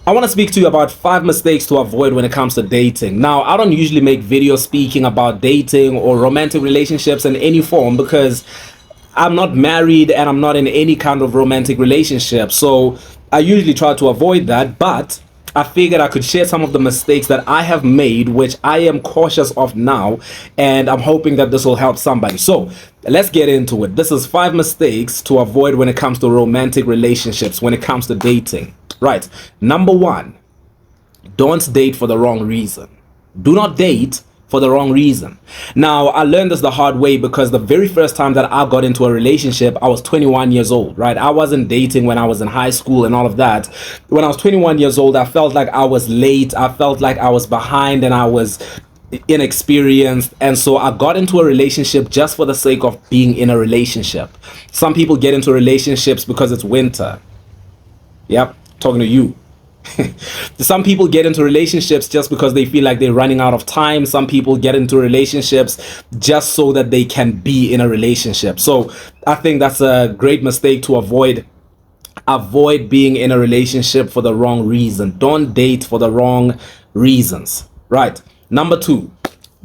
I want to speak to you about 5 mistakes to avoid when it comes to dating. Now, I don't usually make videos speaking about dating or romantic relationships in any form because I'm not married and I'm not in any kind of romantic relationship. So I usually try to avoid that, but I figured I could share some of the mistakes that I have made, which I am cautious of now, and I'm hoping that this will help somebody. So let's get into it. This is 5 mistakes to avoid when it comes to romantic relationships, when it comes to dating. Right. Number 1, don't date for the wrong reason. Do not date for the wrong reason. Now, I learned this the hard way because the very first time that I got into a relationship, I was 21 years old, right? I wasn't dating when I was in high school and all of that. When I was 21 years old, I felt like I was late. I felt like I was behind and I was inexperienced, and so I got into a relationship just for the sake of being in a relationship. Some people get into relationships because it's winter. Yep, talking to you. Some people get into relationships just because they feel like they're running out of time. Some people get into relationships just so that they can be in a relationship. So I think that's a great mistake to avoid. Avoid being in a relationship for the wrong reason. Don't date for the wrong reasons. Right. Number 2,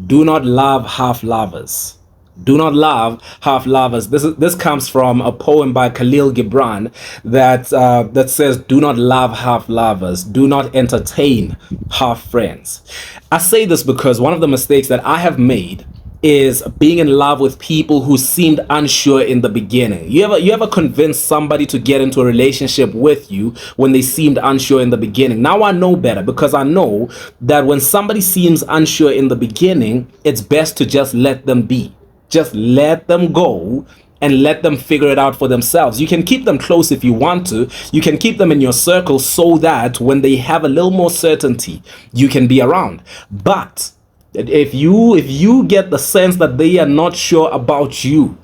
do not love half lovers. Do not love half lovers. This comes from a poem by Khalil Gibran that says, do not love half lovers. Do not entertain half friends. I say this because one of the mistakes that I have made is being in love with people who seemed unsure in the beginning. You ever convince somebody to get into a relationship with you when they seemed unsure in the beginning? Now I know better because I know that when somebody seems unsure in the beginning, it's best to just let them be. Just let them go and let them figure it out for themselves. You can keep them close if you want to. You can keep them in your circle so that when they have a little more certainty, you can be around. But if you get the sense that they are not sure about you,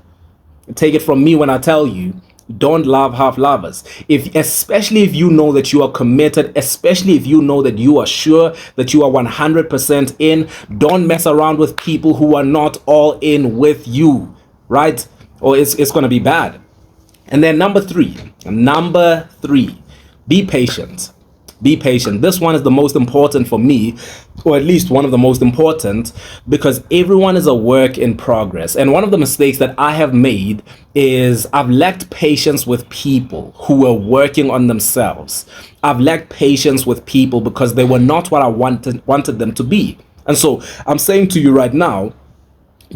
take it from me when I tell you, don't love half lovers. Especially if you know that you are committed, especially if you know that you are sure that you are 100% in, don't mess around with people who are not all in with you, right? Or it's going to be bad. And then number three, be patient. Be patient. This one is the most important for me, or at least one of the most important, because everyone is a work in progress. And one of the mistakes that I have made is I've lacked patience with people who were working on themselves. I've lacked patience with people because they were not what I wanted them to be. And so I'm saying to you right now,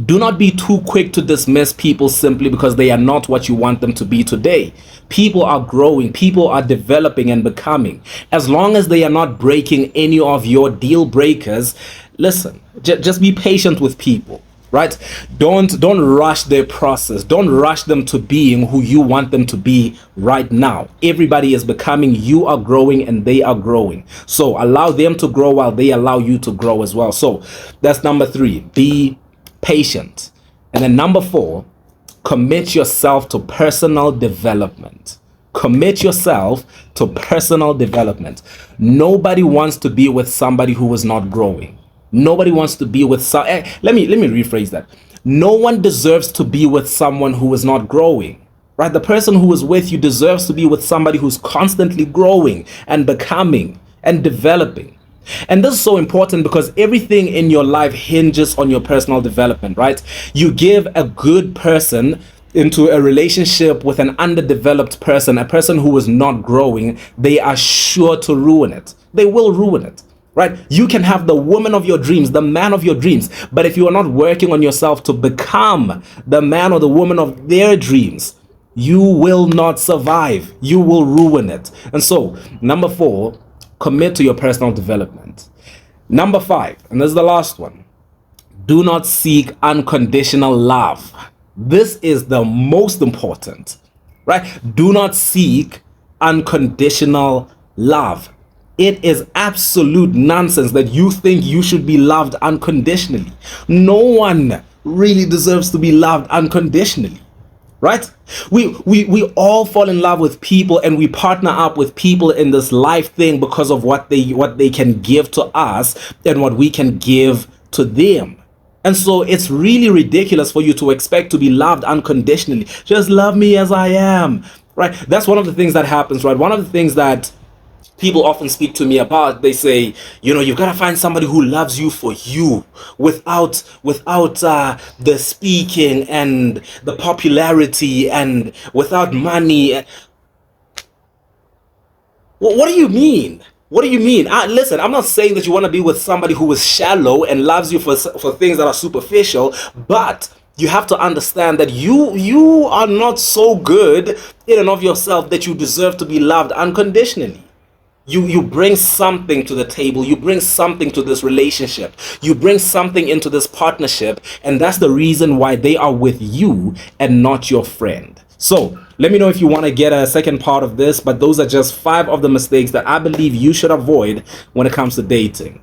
do not be too quick to dismiss people simply because they are not what you want them to be today. People are growing, people are developing and becoming. As long as they are not breaking any of your deal breakers, listen, just be patient with people, right? Don't rush their process. Don't rush them to being who you want them to be right now. Everybody is becoming, you are growing, and they are growing. So allow them to grow while they allow you to grow as well. So that's number 3. Be patient. And then number 4, commit yourself to personal development. Commit yourself to personal development. Nobody wants to be with somebody who is not growing. Nobody wants to be with let me rephrase that. No one deserves to be with someone who is not growing. Right? The person who is with you deserves to be with somebody who's constantly growing and becoming and developing. And this is so important because everything in your life hinges on your personal development, right? You give a good person into a relationship with an underdeveloped person, a person who is not growing, they are sure to ruin it. They will ruin it, right? You can have the woman of your dreams, the man of your dreams, but if you are not working on yourself to become the man or the woman of their dreams, you will not survive. You will ruin it. And so, number 4, commit to your personal development. Number 5, and this is the last one, do not seek unconditional love. This is the most important, right? Do not seek unconditional love. It is absolute nonsense that you think you should be loved unconditionally. No one really deserves to be loved unconditionally. Right? We all fall in love with people and we partner up with people in this life thing because of what they can give to us and what we can give to them. And so it's really ridiculous for you to expect to be loved unconditionally. Just love me as I am. Right? That's one of the things that happens, right? One of the things that people often speak to me about, they say, you've got to find somebody who loves you for you, without the speaking and the popularity, and without money. What do you mean? What do you mean? Listen, I'm not saying that you want to be with somebody who is shallow and loves you for things that are superficial, but you have to understand that you are not so good in and of yourself that you deserve to be loved unconditionally. You bring something to the table. You bring something to this relationship. You bring something into this partnership, and that's the reason why they are with you and not your friend. So let me know if you want to get a second part of this, but those are just 5 of the mistakes that I believe you should avoid when it comes to dating.